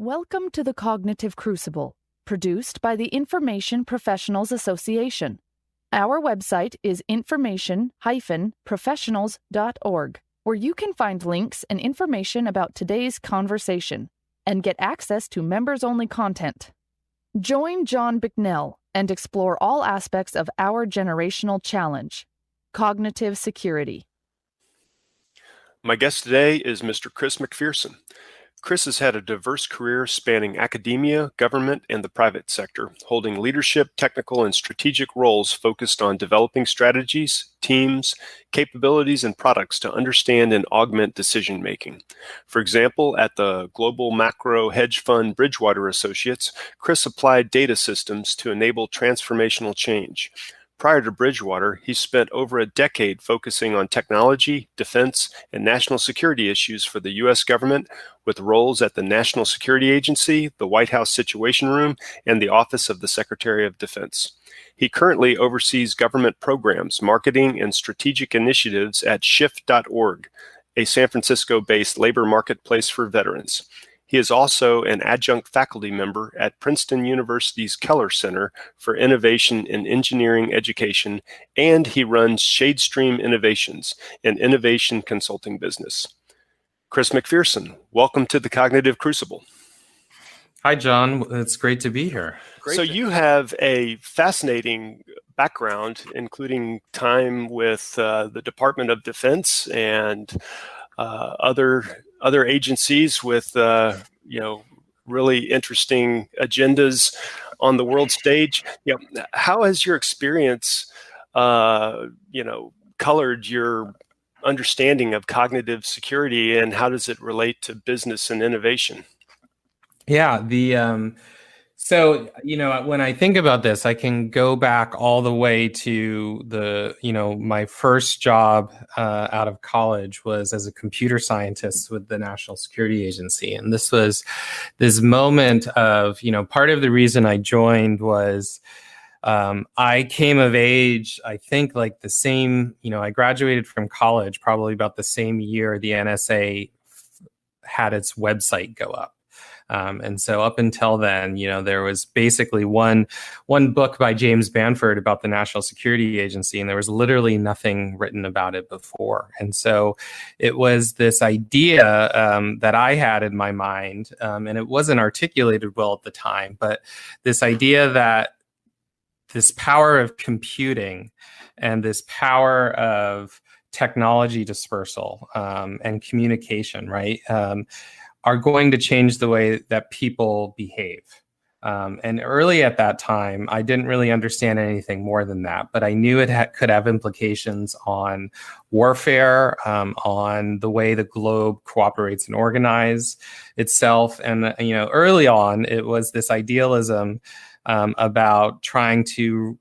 Welcome to the Cognitive Crucible, produced by the Information Professionals Association. Our website is information-professionals.org, where you can find links and information about today's conversation and get access to members-only content. Join John Bicknell and explore all aspects of our generational challenge, cognitive security. My guest today is Mr. Chris MacPherson. Chris has had a diverse career spanning academia, government, and the private sector, holding leadership, technical, and strategic roles focused on developing strategies, teams, capabilities, and products to understand and augment decision-making. For example, at the global macro hedge fund Bridgewater Associates, Chris applied data systems to enable transformational change. Prior to Bridgewater, he spent over a decade focusing on technology, defense, and national security issues for the U.S. government, with roles at the National Security Agency, the White House Situation Room, and the Office of the Secretary of Defense. He currently oversees government programs, marketing, and strategic initiatives at Shift.org, a San Francisco-based labor marketplace for veterans. He is also an adjunct faculty member at Princeton University's Keller Center for Innovation in Engineering Education, and he runs Shadestream Innovations, an innovation consulting business. Chris MacPherson, welcome to the Cognitive Crucible. Hi, John. It's great to be here. So you have a fascinating background, including time with the Department of Defense and other agencies with really interesting agendas on the world stage. How has your experience colored your understanding of cognitive security, and how does it relate to business and innovation? Yeah, so when I think about this, I can go back all the way to my first job out of college was as a computer scientist with the National Security Agency. And this was this moment of, part of the reason I joined was I came of age, I think like the same, I graduated from college probably about the same year the NSA had its website go up. And so up until then, there was basically one book by James Bamford about the National Security Agency, and there was literally nothing written about it before. And so it was this idea that I had in my mind, and it wasn't articulated well at the time, but this idea that this power of computing and this power of technology dispersal and communication, right, are going to change the way that people behave. And early at that time, I didn't really understand anything more than that, but I knew it could have implications on warfare, on the way the globe cooperates and organizes itself. And, early on, it was this idealism about trying to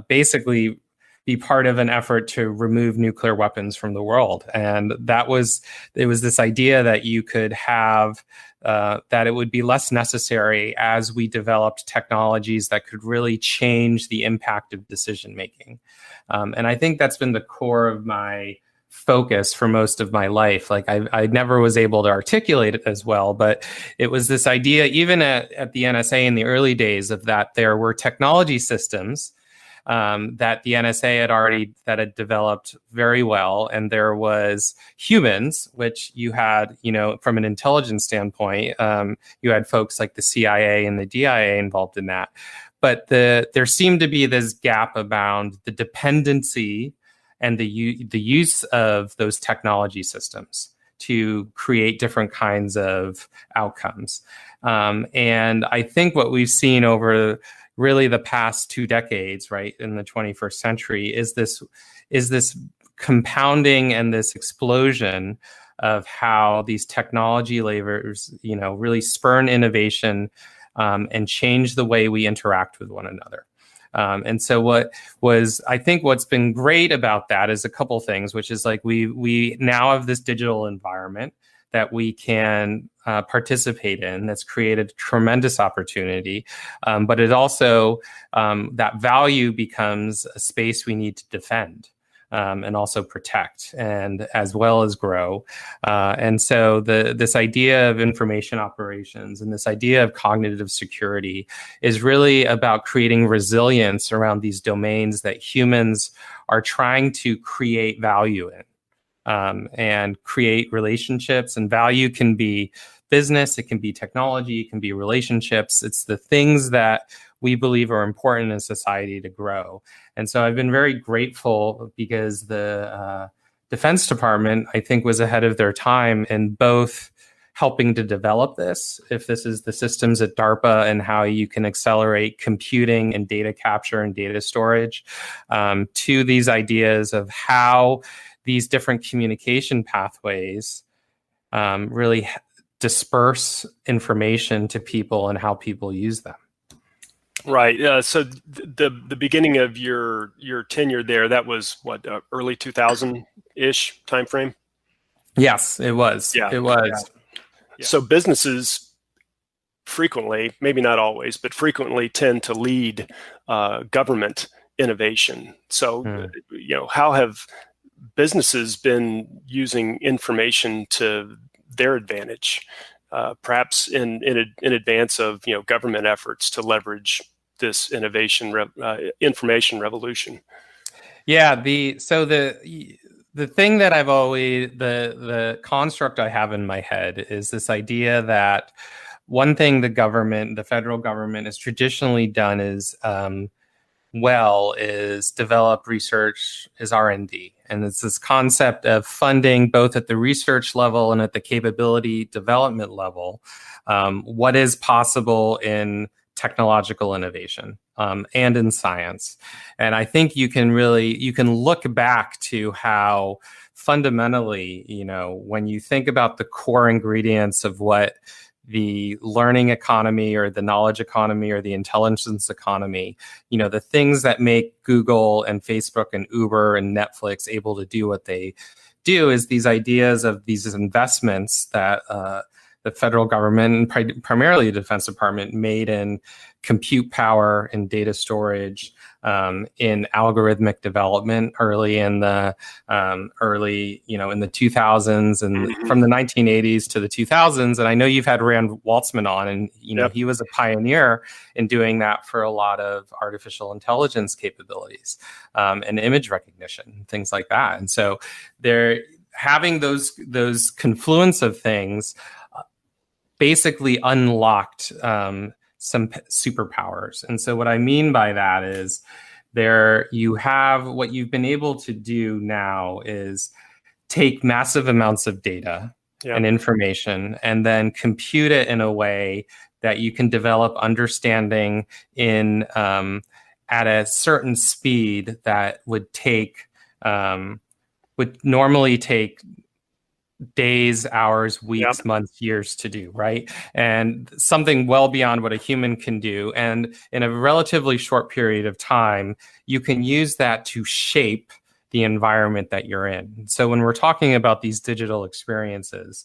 basically be part of an effort to remove nuclear weapons from the world. And it was this idea that you could have, that it would be less necessary as we developed technologies that could really change the impact of decision making. And I think that's been the core of my focus for most of my life. Like I never was able to articulate it as well, but it was this idea, even at the NSA in the early days, of that there were technology systems that the NSA had developed very well. And there was humans, which you had, from an intelligence standpoint, you had folks like the CIA and the DIA involved in that. But there seemed to be this gap around the dependency and the use of those technology systems to create different kinds of outcomes. And I think what we've seen over really the past 2 decades, right, in the 21st century, is this compounding and this explosion of how these technology labors, really spurn innovation and change the way we interact with one another. And so what's been great about that is a couple things, which is like we now have this digital environment that we can participate in that's created tremendous opportunity. But it also, that value becomes a space we need to defend. and also protect, and as well as grow. And so this idea of information operations and this idea of cognitive security is really about creating resilience around these domains that humans are trying to create value in, and create relationships. And value can be business, it can be technology, it can be relationships. It's the things that we believe are important in society to grow. And so I've been very grateful because the Defense Department, I think, was ahead of their time in both helping to develop this, if this is the systems at DARPA and how you can accelerate computing and data capture and data storage, to these ideas of how these different communication pathways really disperse information to people and how people use them. Right. So the beginning of your tenure there, that was what, early 2000-ish timeframe? Yes, it was. Yeah. It was. Yeah. So businesses frequently, maybe not always, but frequently tend to lead government innovation. So, how have businesses been using information to their advantage, perhaps in advance of government efforts to leverage this information revolution? Yeah, the thing that I've always the construct I have in my head is this idea that one thing the federal government has traditionally done is develop research as R&D. And it's this concept of funding both at the research level and at the capability development level, what is possible in technological innovation and in science. And I think you can look back to how fundamentally, when you think about the core ingredients of what the learning economy or the knowledge economy or the intelligence economy, the things that make Google and Facebook and Uber and Netflix able to do what they do is these ideas of these investments that the federal government and primarily the Defense Department made in compute power and data storage, in algorithmic development early in the 2000s and from the 1980s to the 2000s. And I know you've had Rand Waltzman on, and he was a pioneer in doing that for a lot of artificial intelligence capabilities, and image recognition, things like that. And so they're having those confluence of things basically unlocked some superpowers. And so what I mean by that is what you've been able to do now is take massive amounts of data and information and then compute it in a way that you can develop understanding in at a certain speed that would normally take days, hours, weeks, months, years to do, right? And something well beyond what a human can do. And in a relatively short period of time, you can use that to shape the environment that you're in. So when we're talking about these digital experiences,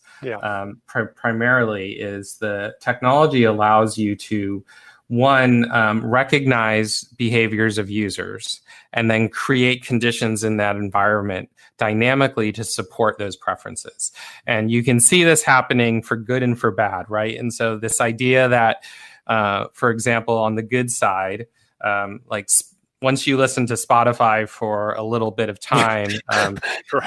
primarily is the technology allows you to, one, recognize behaviors of users and then create conditions in that environment dynamically to support those preferences. And you can see this happening for good and for bad, right? And so this idea that, for example, on the good side, once you listen to Spotify for a little bit of time,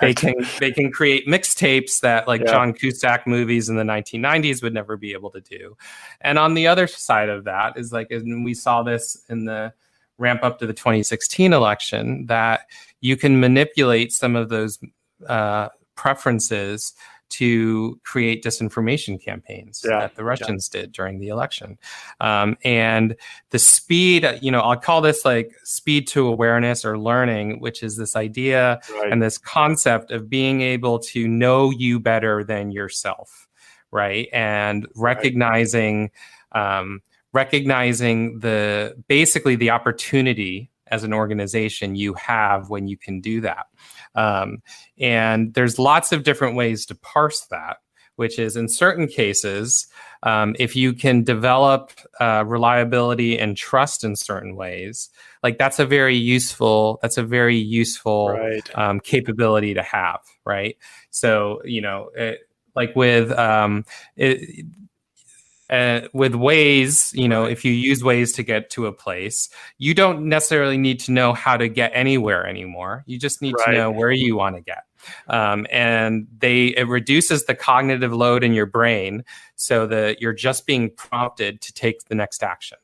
they can create mixtapes that John Cusack movies in the 1990s would never be able to do. And on the other side of that is and we saw this in the ramp up to the 2016 election, that you can manipulate some of those preferences to create disinformation campaigns that the Russians did during the election. And the speed, I'll call this speed to awareness or learning, which is this idea and this concept of being able to know you better than yourself, right? And recognizing basically the opportunity as an organization you have when you can do that. And there's lots of different ways to parse that, which is in certain cases, If you can develop reliability and trust in certain ways, like that's a very useful Right. capability to have, right? So, like with with Waze, Right. if you use Waze to get to a place, you don't necessarily need to know how to get anywhere anymore. You just need to Right. know where you want to get. And it reduces the cognitive load in your brain so that you're just being prompted to take the next action.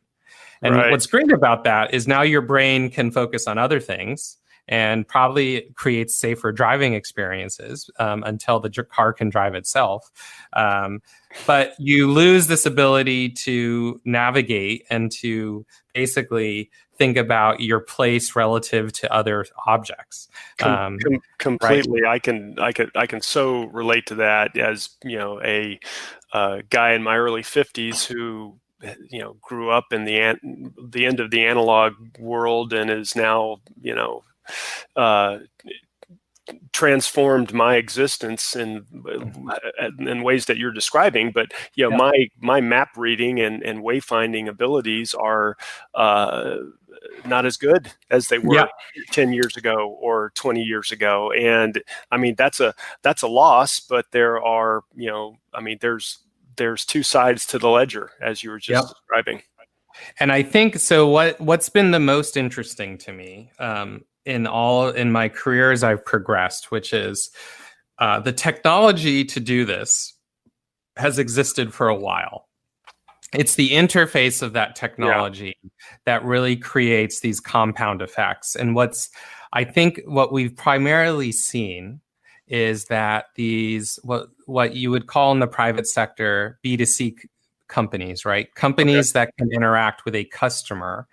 And Right. what's great about that is now your brain can focus on other things and probably creates safer driving experiences until the car can drive itself. But you lose this ability to navigate and to basically think about your place relative to other objects. Completely. Right? I can so relate to that as, a guy in my early 50s who grew up in the end of the analog world and is now transformed my existence in ways that you're describing. But my map reading and wayfinding abilities are not as good as they were 10 years ago or 20 years ago. And I mean, that's a loss, but there are, there's two sides to the ledger, as you were just describing. And I think so. What's been the most interesting to me in my career as I've progressed, which is the technology to do this has existed for a while. It's the interface of that technology that really creates these compound effects. And I think what we've primarily seen is that these what you would call in the private sector B2C companies, right? Companies that can interact with a customer.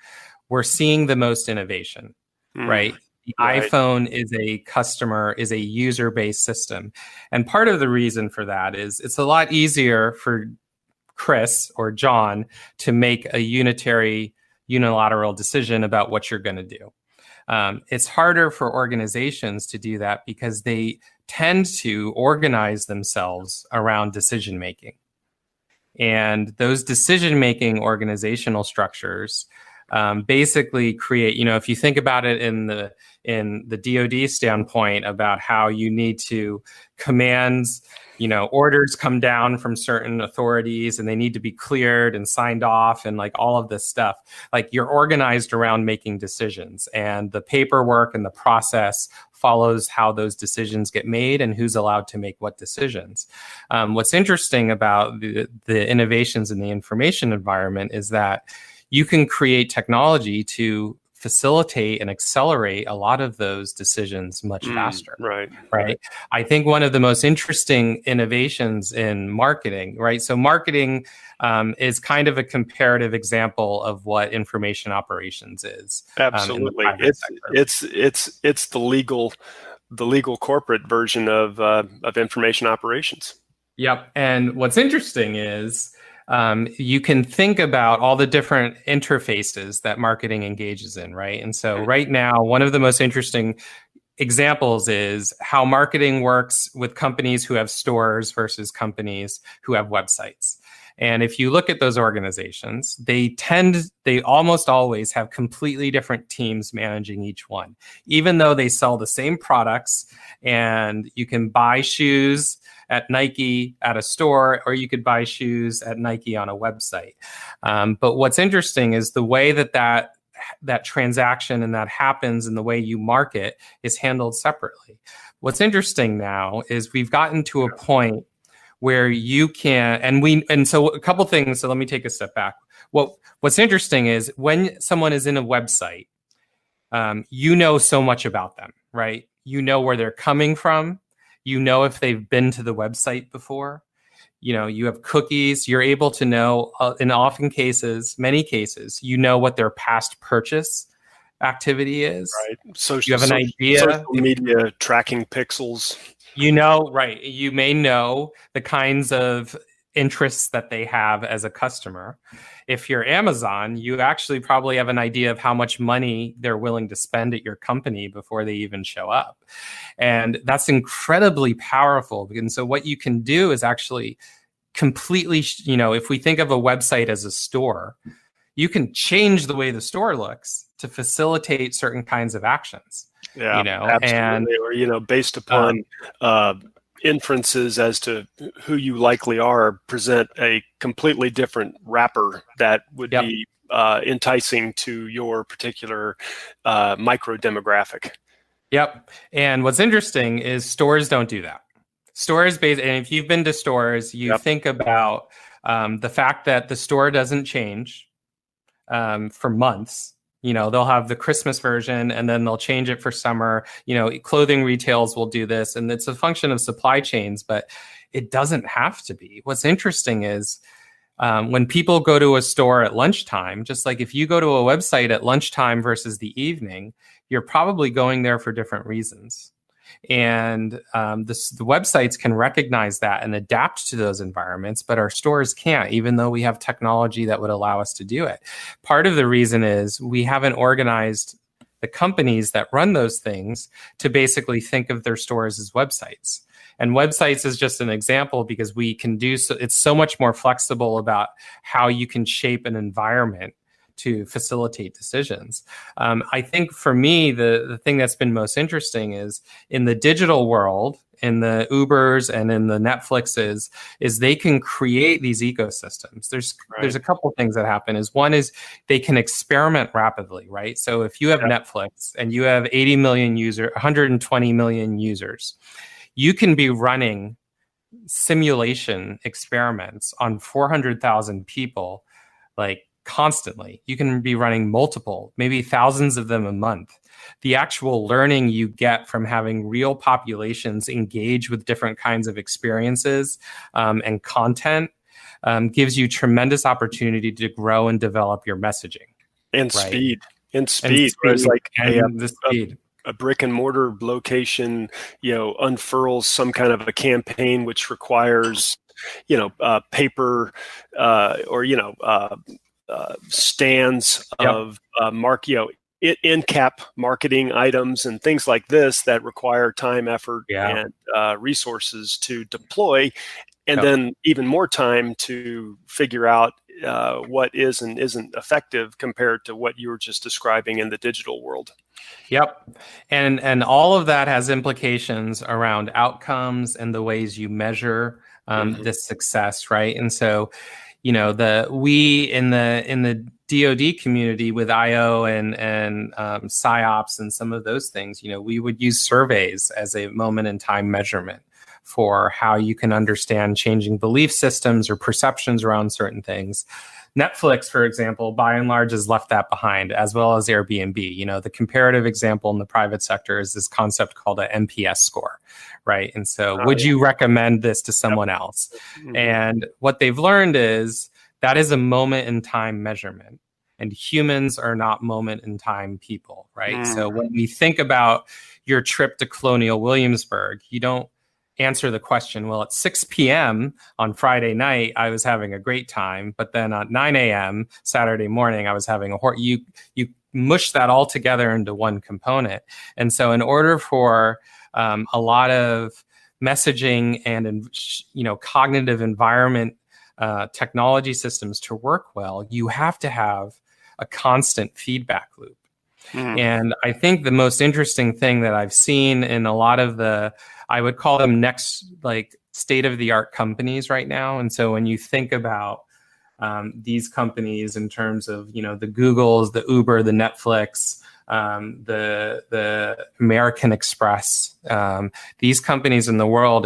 We're seeing the most innovation, right? The iPhone is a user-based system. And part of the reason for that is it's a lot easier for Chris or John to make a unilateral decision about what you're going to do. It's harder for organizations to do that because they tend to organize themselves around decision making. And those decision-making organizational structures basically create, if you think about it in the DoD standpoint about how you need to commands, orders come down from certain authorities and they need to be cleared and signed off and like all of this stuff, like you're organized around making decisions, and the paperwork and the process follows how those decisions get made and who's allowed to make what decisions. What's interesting about the innovations in the information environment is that you can create technology to facilitate and accelerate a lot of those decisions much faster. Right. I think one of the most interesting innovations in marketing, right? So marketing is kind of a comparative example of what information operations is. Absolutely. It's the legal corporate version of information operations. Yep. And what's interesting is you can think about all the different interfaces that marketing engages in, right? And so right now, one of the most interesting examples is how marketing works with companies who have stores versus companies who have websites. And if you look at those organizations, they almost always have completely different teams managing each one, even though they sell the same products, and you can buy shoes at Nike at a store, or you could buy shoes at Nike on a website. But what's interesting is the way that transaction and that happens and the way you market is handled separately. What's interesting now is we've gotten to a point where you can, and so a couple things. So let me take a step back. What's interesting is when someone is in a website, you know so much about them, right? You know where they're coming from. You know if they've been to the website before. You have cookies. You're able to know, in many cases, you know what their past purchase activity is. Right. You have an idea. Social media tracking pixels. Right. You may know the kinds of interests that they have as a customer. If you're Amazon, you actually probably have an idea of how much money they're willing to spend at your company before they even show up. And that's incredibly powerful. And so what you can do is actually completely, if we think of a website as a store, you can change the way the store looks to facilitate certain kinds of actions. Yeah, absolutely. Or, based upon inferences as to who you likely are, present a completely different wrapper that would be enticing to your particular micro demographic. Yep. And what's interesting is stores don't do that. Stores and if you've been to stores, you think about the fact that the store doesn't change for months. They'll have the Christmas version and then they'll change it for summer. Clothing retails will do this, and it's a function of supply chains, but it doesn't have to be. What's interesting is when people go to a store at lunchtime, just like if you go to a website at lunchtime versus the evening, you're probably going there for different reasons. And the websites can recognize that and adapt to those environments, but our stores can't, even though we have technology that would allow us to do it. Part of the reason is we haven't organized the companies that run those things to basically think of their stores as websites. And websites is just an example because we can do so. It's so much more flexible about how you can shape an environment to facilitate decisions. I think for me, the thing that's been most interesting is in the digital world, in the Ubers and in the Netflixes, is they can create these ecosystems. There's a couple of things that happen. One is they can experiment rapidly, right? So if you have Netflix and you have 80 million users, 120 million users, you can be running simulation experiments on 400,000 people, like constantly. You can be running multiple, maybe thousands of them a month. The actual learning you get from having real populations engage with different kinds of experiences and content gives you tremendous opportunity to grow and develop your messaging. And speed. Whereas like the speed. A brick and mortar location, unfurls some kind of a campaign which requires, paper or stands of in-cap marketing items and things like this that require time, effort, and resources to deploy, and then even more time to figure out what is and isn't effective compared to what you were just describing in the digital world. Yep. And all of that has implications around outcomes and the ways you measure this success, right? And so, we in the DoD community with IO and PsyOps and some of those things, we would use surveys as a moment in time measurement for how you can understand changing belief systems or perceptions around certain things. Netflix, for example, by and large has left that behind, as well as Airbnb. The comparative example in the private sector is this concept called an NPS score, right? And so would you recommend this to someone else? Mm-hmm. And what they've learned is that is a moment in time measurement, and humans are not moment in time people, right? So when we think about your trip to Colonial Williamsburg, you don't answer the question, well, at 6 p.m. on Friday night, I was having a great time, but then at 9 a.m. Saturday morning, I was having you mush that all together into one component. And so in order for a lot of messaging and, cognitive environment technology systems to work well, you have to have a constant feedback loop. And I think the most interesting thing that I've seen in a lot of I would call them next, like state-of-the-art companies right now. And so when you think about these companies in terms of, the Googles, the Uber, the Netflix, the American Express, these companies in the world,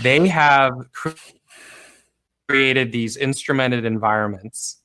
they have created these instrumented environments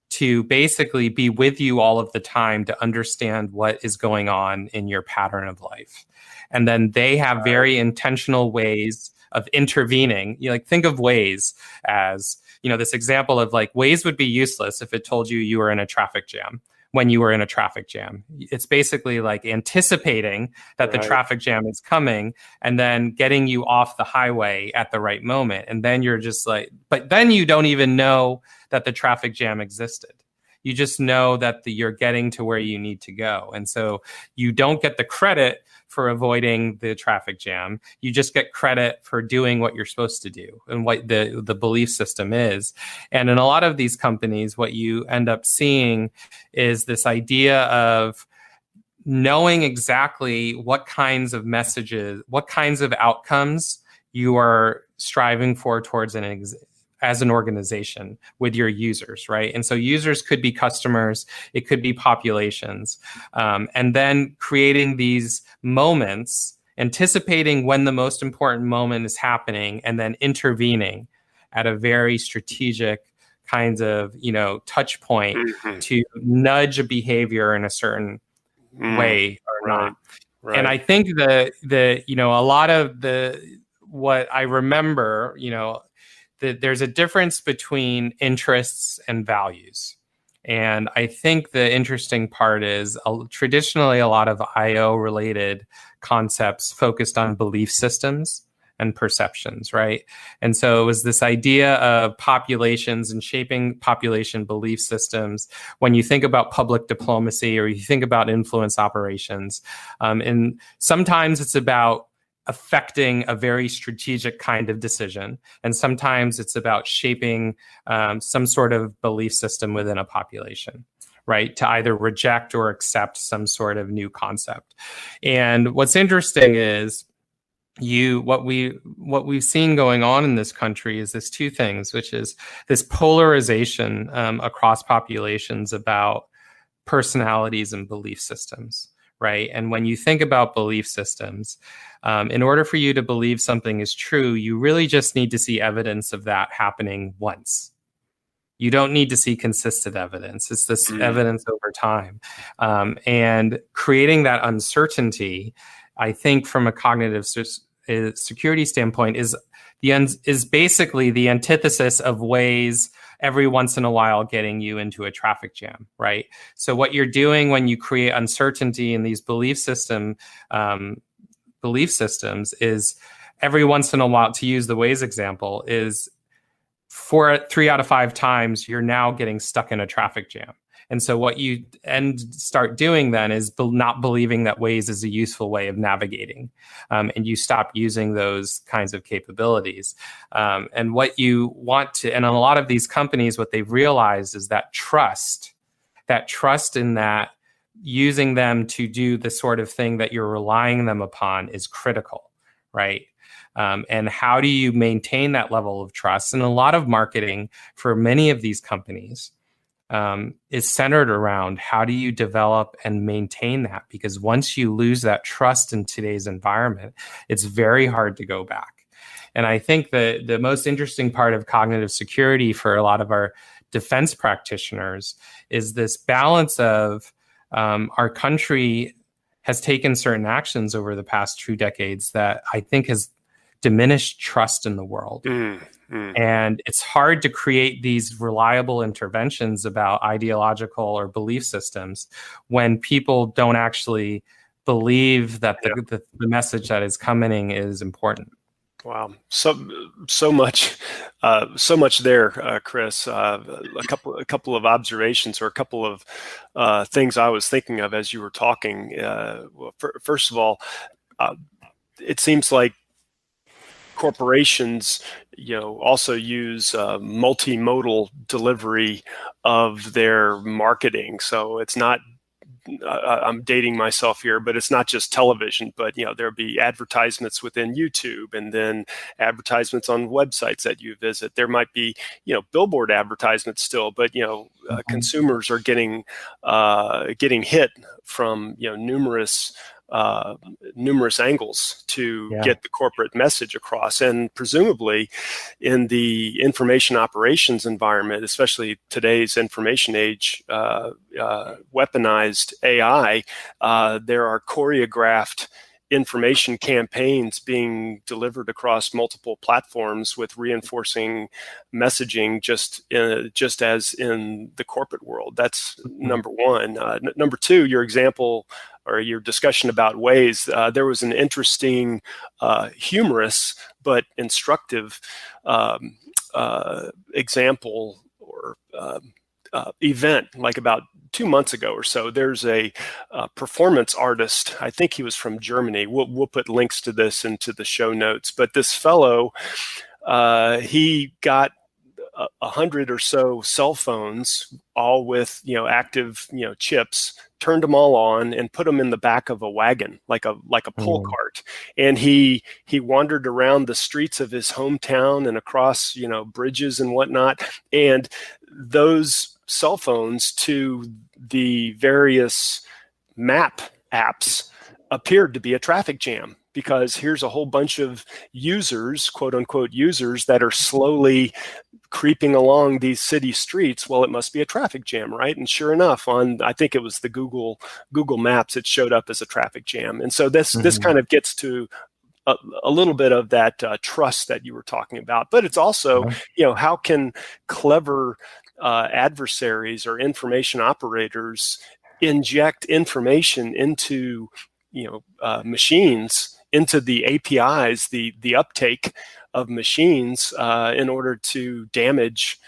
to basically be with you all of the time to understand what is going on in your pattern of life. And then they have very intentional ways of intervening. Think of Waze as, this example of like Waze would be useless if it told you were in a traffic jam when you were in a traffic jam. It's basically like anticipating that the traffic jam is coming and then getting you off the highway at the right moment. And then you're just like, but then you don't even know that the traffic jam existed. You just know that you're getting to where you need to go. And so you don't get the credit for avoiding the traffic jam. You just get credit for doing what you're supposed to do and what the belief system is. And in a lot of these companies, what you end up seeing is this idea of knowing exactly what kinds of messages, what kinds of outcomes you are striving for towards as an organization with your users, right? And so users could be customers, it could be populations, and then creating these moments, anticipating when the most important moment is happening, and then intervening at a very strategic kind of, touch point to nudge a behavior in a certain way or not. Right. And I think a lot of what I remember, that there's a difference between interests and values. And I think the interesting part is traditionally a lot of IO related concepts focused on belief systems and perceptions, right? And so it was this idea of populations and shaping population belief systems. When you think about public diplomacy or you think about influence operations, and sometimes it's about affecting a very strategic kind of decision, and sometimes it's about shaping some sort of belief system within a population, right? To either reject or accept some sort of new concept. And what's interesting is what we've seen going on in this country is this two things, which is this polarization across populations about personalities and belief systems, right? And when you think about belief systems, in order for you to believe something is true, you really just need to see evidence of that happening once. You don't need to see consistent evidence. It's this evidence over time. And creating that uncertainty, I think from a cognitive security standpoint, is basically the antithesis of Waze every once in a while getting you into a traffic jam, right? So what you're doing when you create uncertainty in these belief systems is every once in a while, to use the Waze example, is 3 out of 5 times you're now getting stuck in a traffic jam. And so what you start doing then is not believing that Waze is a useful way of navigating. And you stop using those kinds of capabilities. And what you want to, and in a lot of these companies, what they've realized is that trust in that using them to do the sort of thing that you're relying them upon is critical, right? And how do you maintain that level of trust? And a lot of marketing for many of these companies is centered around how do you develop and maintain that? Because once you lose that trust in today's environment, it's very hard to go back. And I think that the most interesting part of cognitive security for a lot of our defense practitioners is this balance of our country has taken certain actions over the past 2 decades that I think has diminished trust in the world. And it's hard to create these reliable interventions about ideological or belief systems when people don't actually believe that the message that is coming is important. Wow, so much there, Chris. A couple of observations or a couple of things I was thinking of as you were talking. Well, first of all, it seems like corporations, also use multimodal delivery of their marketing. So it's not, I'm dating myself here, but it's not just television, but there'll be advertisements within YouTube and then advertisements on websites that you visit. There might be, billboard advertisements still, but consumers are getting hit from numerous angles to get the corporate message across. And presumably in the information operations environment, especially today's information age, weaponized AI, there are choreographed information campaigns being delivered across multiple platforms with reinforcing messaging, just as in the corporate world. That's number one. Number two, your example or your discussion about Waze, there was an interesting, humorous but instructive example or event, like about 2 months ago or so. There's a performance artist. I think he was from Germany. We'll put links to this into the show notes. But this fellow, he got 100 or so cell phones, all with active chips, turned them all on and put them in the back of a wagon, like a pull cart. And he wandered around the streets of his hometown and across bridges and whatnot. And those cell phones to the various map apps appeared to be a traffic jam, because here's a whole bunch of users, quote unquote users, that are slowly creeping along these city streets. Well, it must be a traffic jam, right? And sure enough, I think it was the Google Maps, it showed up as a traffic jam. And so this kind of gets to a little bit of that trust that you were talking about. But it's also, how can clever adversaries or information operators inject information into machines, into the APIs, the uptake of machines, in order to damage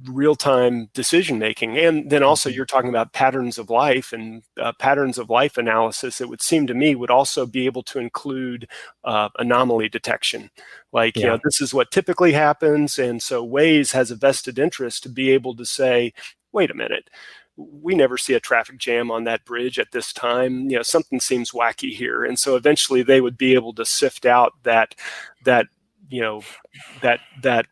real-time decision making. And then also you're talking about patterns of life, and patterns of life analysis, it would seem to me, would also be able to include anomaly detection. Like, this is what typically happens. And so Waze has a vested interest to be able to say, wait a minute, we never see a traffic jam on that bridge at this time. Something seems wacky here. And so eventually they would be able to sift out that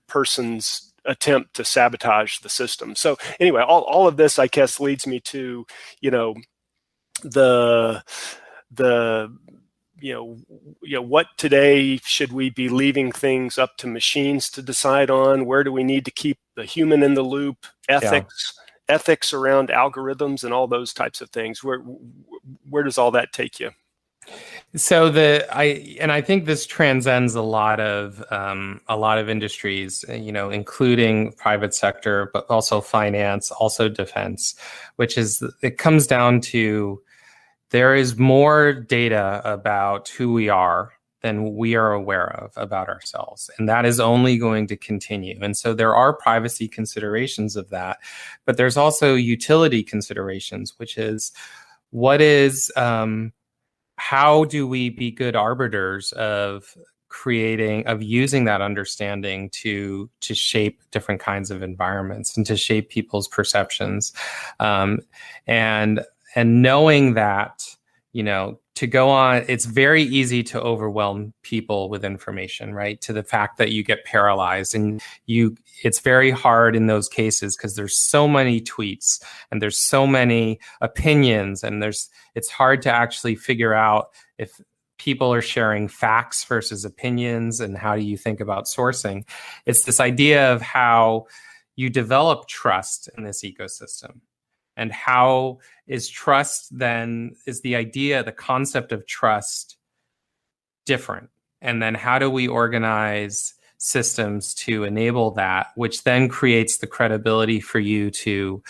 person's attempt to sabotage the system. So anyway, all of this, I guess, leads me to, what today should we be leaving things up to machines to decide on? Where do we need to keep the human in the loop? Ethics around algorithms and all those types of things. Where does all that take you? So I think this transcends a lot of industries, including private sector, but also finance, also defense, which is, it comes down to, there is more data about who we are than we are aware of about ourselves. And that is only going to continue. And so there are privacy considerations of that, but there's also utility considerations, which is, how do we be good arbiters of using that understanding to shape different kinds of environments and to shape people's perceptions, and knowing that, to go on, it's very easy to overwhelm people with information, right? To the fact that you get paralyzed, and it's very hard in those cases because there's so many tweets and there's so many opinions, and it's hard to actually figure out if people are sharing facts versus opinions, and how do you think about sourcing. It's this idea of how you develop trust in this ecosystem. And how is trust then, is the concept of trust different? And then how do we organize systems to enable that, which then creates the credibility for you to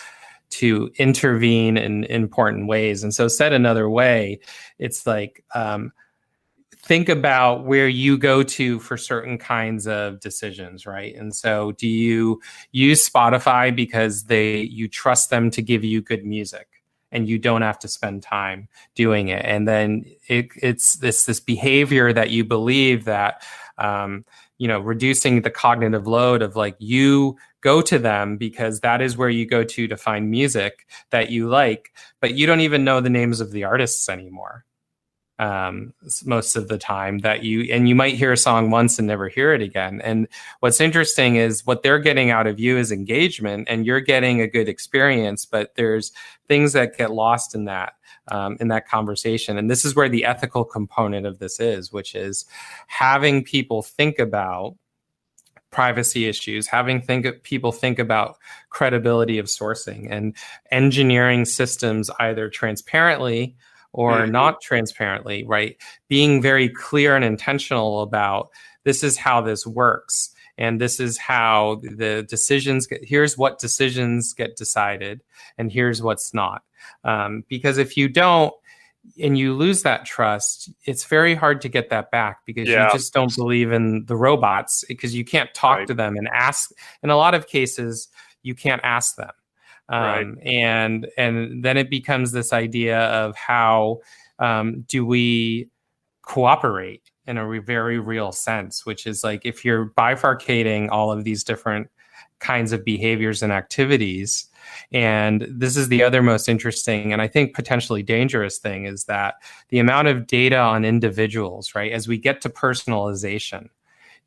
intervene in important ways? And so, said another way, it's like, think about where you go to for certain kinds of decisions, right? And so, do you use Spotify because you trust them to give you good music, and you don't have to spend time doing it? And then it's this behavior that you believe that, reducing the cognitive load of, like, you go to them because that is where you go to find music that you like, but you don't even know the names of the artists anymore. Most of the time, you might hear a song once and never hear it again. And what's interesting is what they're getting out of you is engagement, and you're getting a good experience, but there's things that get lost in that conversation. And this is where the ethical component of this is, which is having people think about privacy issues, people think about credibility of sourcing, and engineering systems either transparently or not transparently, right? Being very clear and intentional about, this is how this works, and this is how the here's what decisions get decided, and here's what's not. Because if you don't, and you lose that trust, it's very hard to get that back, because you just don't believe in the robots, because you can't talk to them and ask. In a lot of cases, you can't ask them. Right. And then it becomes this idea of how do we cooperate in a very real sense, which is like if you're bifurcating all of these different kinds of behaviors and activities. And this is the other most interesting and I think potentially dangerous thing is that the amount of data on individuals, right, as we get to personalization,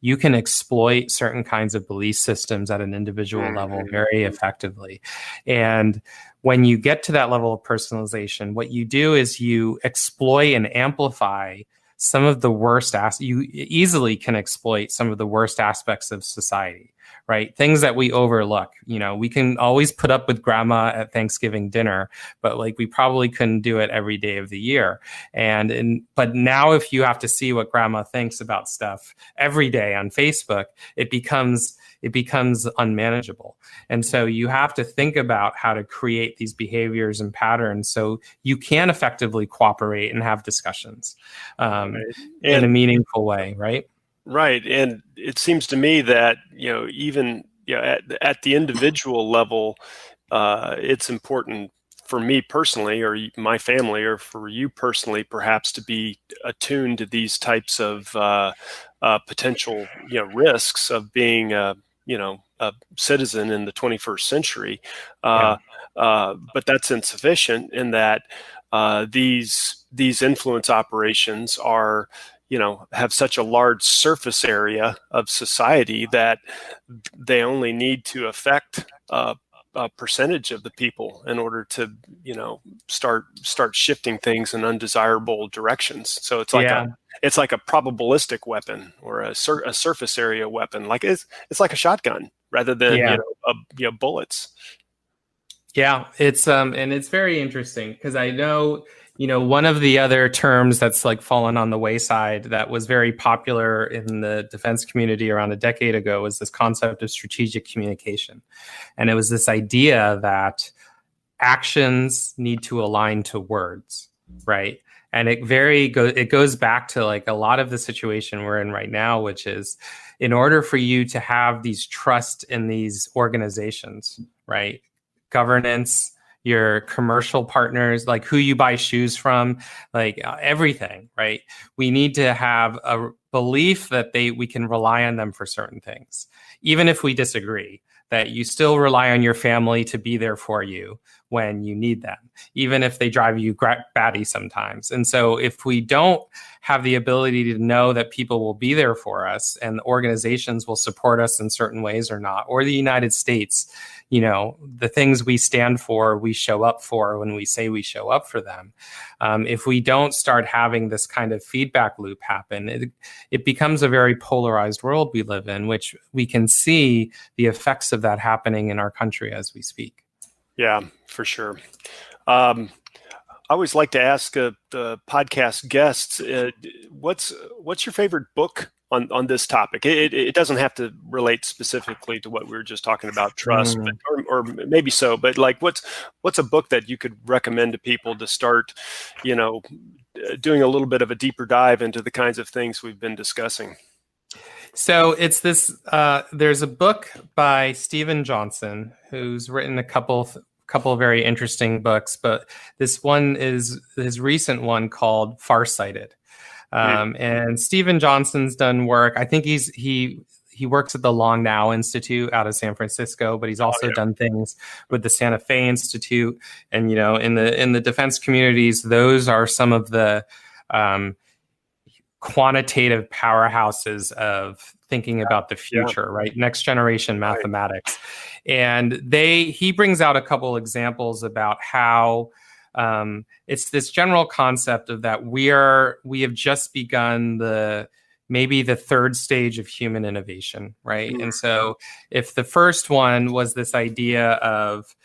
you can exploit certain kinds of belief systems at an individual level very effectively. And when you get to that level of personalization, what you do is you exploit and amplify some of the worst you easily can exploit some of the worst aspects of society, right? Things that we overlook. You know, we can always put up with grandma at Thanksgiving dinner, but like we probably couldn't do it every day of the year. But now if you have to see what grandma thinks about stuff every day on Facebook, it becomes unmanageable. And so you have to think about how to create these behaviors and patterns so you can effectively cooperate and have discussions in a meaningful way, right? Right. And it seems to me that, even at the individual level, it's important for me personally, or my family, or for you personally, perhaps to be attuned to these types of potential, risks of being a citizen in the 21st century. But that's insufficient in that these influence operations are, have such a large surface area of society that they only need to affect a percentage of the people in order to, start shifting things in undesirable directions. So it's like a probabilistic weapon or a surface area weapon. Like it's like a shotgun rather than bullets. Yeah, it's and it's very interesting because I know, one of the other terms that's like fallen on the wayside that was very popular in the defense community around a decade ago was this concept of strategic communication. And it was this idea that actions need to align to words, right? And it goes back to like a lot of the situation we're in right now, which is in order for you to have these trust in these organizations, right? Governance, your commercial partners, like who you buy shoes from, like everything, right? We need to have a belief that we can rely on them for certain things. Even if we disagree, that you still rely on your family to be there for you when you need them, even if they drive you batty sometimes. And so if we don't have the ability to know that people will be there for us and organizations will support us in certain ways or not, or the United States, the things we stand for, we show up for when we say we show up for them. If we don't start having this kind of feedback loop happen, it becomes a very polarized world we live in, which we can see the effects of that happening in our country as we speak. Yeah, for sure. I always like to ask the podcast guests, what's your favorite book on this topic? It doesn't have to relate specifically to what we were just talking about, trust, but, or maybe so. But like, what's a book that you could recommend to people to start, doing a little bit of a deeper dive into the kinds of things we've been discussing? So it's this. There's a book by Stephen Johnson who's written a couple of very interesting books, but this one is his recent one called Farsighted. And Stephen Johnson's done work. I think he works at the Long Now Institute out of San Francisco, but he's also done things with the Santa Fe Institute. And in the defense communities, those are some of the quantitative powerhouses of thinking about the future, right? Next generation mathematics. And he brings out a couple examples about how it's this general concept of that we have just begun maybe the third stage of human innovation, right? And so if the first one was this idea of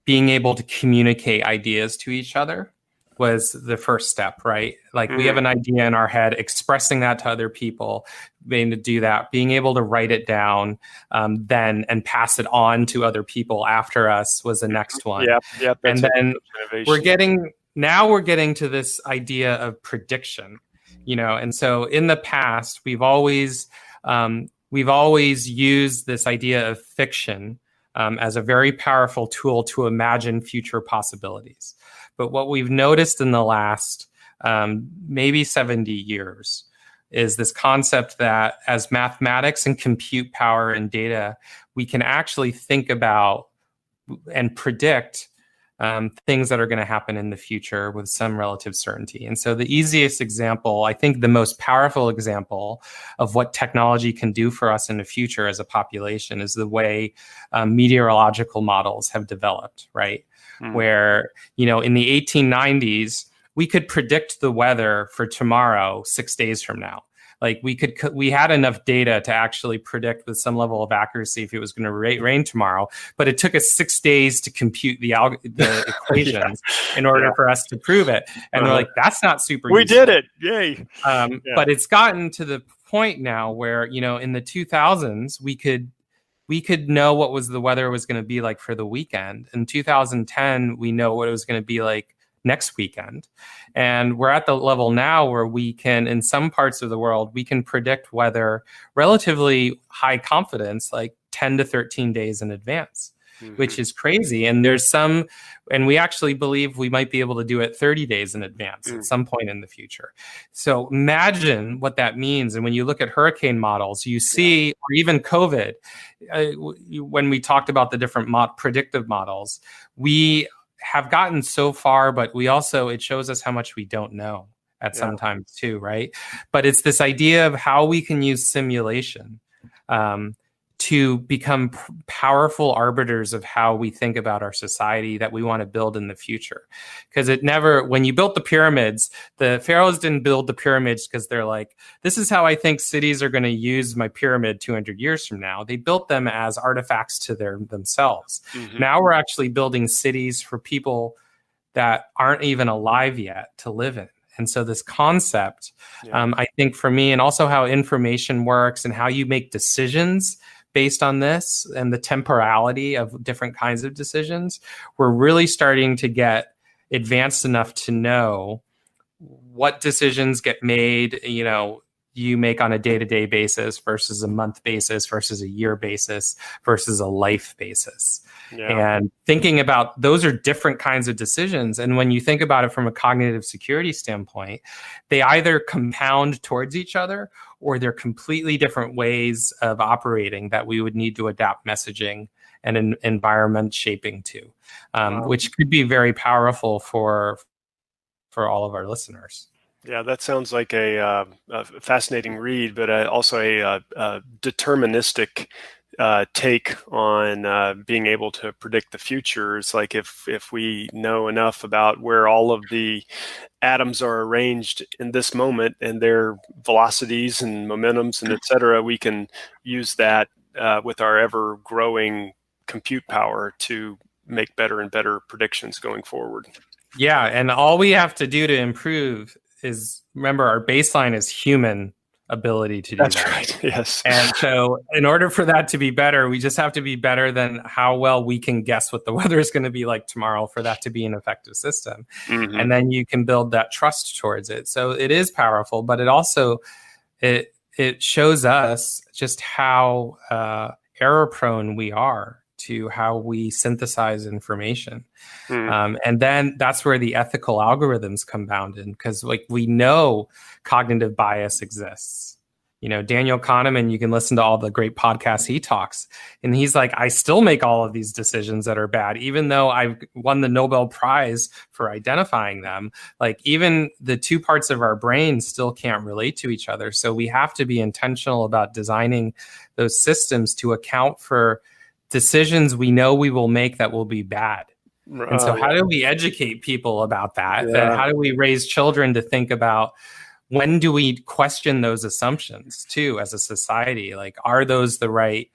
being able to communicate ideas to each other, was the first step, right? Like we have an idea in our head, expressing that to other people, being able to do that, being able to write it down, then and pass it on to other people after us was the next one. Yep. And then we're getting to this idea of prediction, And so in the past, we've always we've always used this idea of fiction as a very powerful tool to imagine future possibilities. But what we've noticed in the last maybe 70 years is this concept that as mathematics and compute power and data, we can actually think about and predict things that are going to happen in the future with some relative certainty. And so the easiest example, I think the most powerful example of what technology can do for us in the future as a population is the way meteorological models have developed, right? Where, in the 1890s, we could predict the weather for tomorrow 6 days from now. Like we had enough data to actually predict with some level of accuracy if it was going to rain tomorrow, but it took us 6 days to compute the equations in order for us to prove it. And we're like, that's not super We useful. did it. Yay. But it's gotten to the point now where, in the 2000s, we could know what the weather was going to be like for the weekend. In 2010, we know what it was going to be like next weekend. And we're at the level now where we can, in some parts of the world, we can predict weather relatively high confidence, like 10 to 13 days in advance, which is crazy. And and we actually believe we might be able to do it 30 days in advance at some point in the future. So imagine what that means. And when you look at hurricane models, you see, or even COVID, when we talked about the different predictive models, we have gotten so far, but it shows us how much we don't know at some times too, right? But it's this idea of how we can use simulation to become powerful arbiters of how we think about our society that we want to build in the future. Because when you built the pyramids, the pharaohs didn't build the pyramids because they're like, this is how I think cities are going to use my pyramid 200 years from now. They built them as artifacts to themselves. Now we're actually building cities for people that aren't even alive yet to live in. And so this concept, I think for me, and also how information works and how you make decisions based on this and the temporality of different kinds of decisions, we're really starting to get advanced enough to know what decisions get made, you make on a day-to-day basis versus a month basis versus a year basis versus a life basis. And thinking about those are different kinds of decisions. And when you think about it from a cognitive security standpoint, they either compound towards each other or they're completely different ways of operating that we would need to adapt messaging and environment shaping to, which could be very powerful for all of our listeners. Yeah, that sounds like a fascinating read, but also a deterministic take on being able to predict the future. It's like if we know enough about where all of the atoms are arranged in this moment and their velocities and momentums and et cetera, we can use that with our ever-growing compute power to make better and better predictions going forward. Yeah, and all we have to do to improve is, remember, our baseline is human ability to do that. That's right, yes. And so in order for that to be better, we just have to be better than how well we can guess what the weather is going to be like tomorrow for that to be an effective system. And then you can build that trust towards it. So it is powerful, but it also, it shows us just how error prone we are to how we synthesize information. And then that's where the ethical algorithms come bound in, because we know cognitive bias exists. Daniel Kahneman, you can listen to all the great podcasts he talks, and he's like, I still make all of these decisions that are bad, even though I've won the Nobel Prize for identifying them. Even the two parts of our brain still can't relate to each other. So we have to be intentional about designing those systems to account for decisions we know we will make that will be bad. And so how do we educate people about that? How do we raise children to think about, when do we question those assumptions too as a society? Are those the right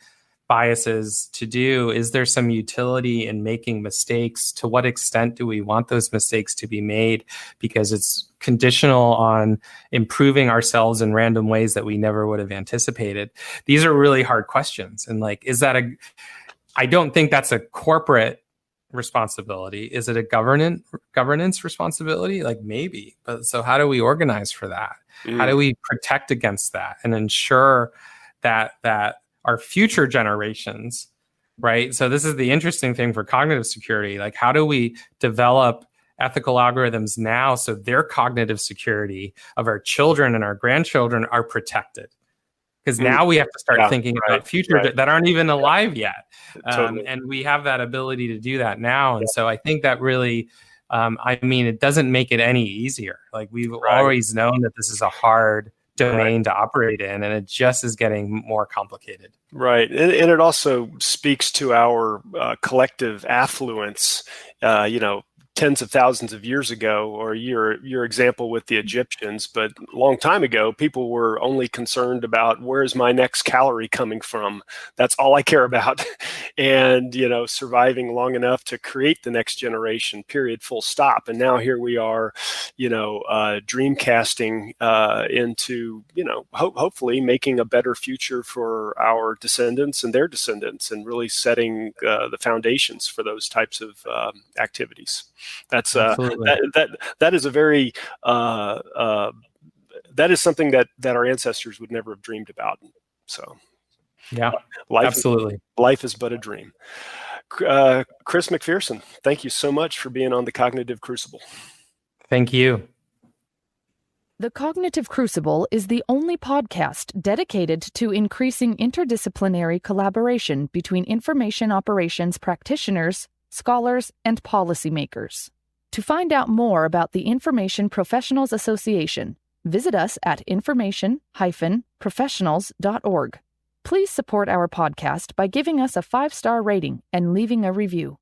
biases to do? Is there some utility in making mistakes? To what extent do we want those mistakes to be made because it's conditional on improving ourselves in random ways that we never would have anticipated? These are really hard questions. And is that I don't think that's a corporate responsibility. Is it a governance responsibility? Maybe. But so how do we organize for that? How do we protect against that and ensure that our future generations, right? So this is the interesting thing for cognitive security. Like, how do we develop ethical algorithms now so their cognitive security of our children and our grandchildren are protected? Because now we have to start thinking about future that aren't even alive yet. Totally. And we have that ability to do that now. And so I think that really, it doesn't make it any easier. Like, we've always known that this is a hard domain to operate in, and it just is getting more complicated. Right. And it also speaks to our collective affluence, tens of thousands of years ago, or your example with the Egyptians, but a long time ago, people were only concerned about where's my next calorie coming from. That's all I care about. And, surviving long enough to create the next generation, period, full stop. And now here we are, dreamcasting into, hopefully making a better future for our descendants and their descendants, and really setting the foundations for those types of activities. That's that is a very that is something that our ancestors would never have dreamed about. So life is but a dream. Chris MacPherson, thank you so much for being on the Cognitive Crucible. Thank you. The Cognitive Crucible is the only podcast dedicated to increasing interdisciplinary collaboration between information operations practitioners, scholars, and policymakers. To find out more about the Information Professionals Association, visit us at information-professionals.org. Please support our podcast by giving us a 5-star rating and leaving a review.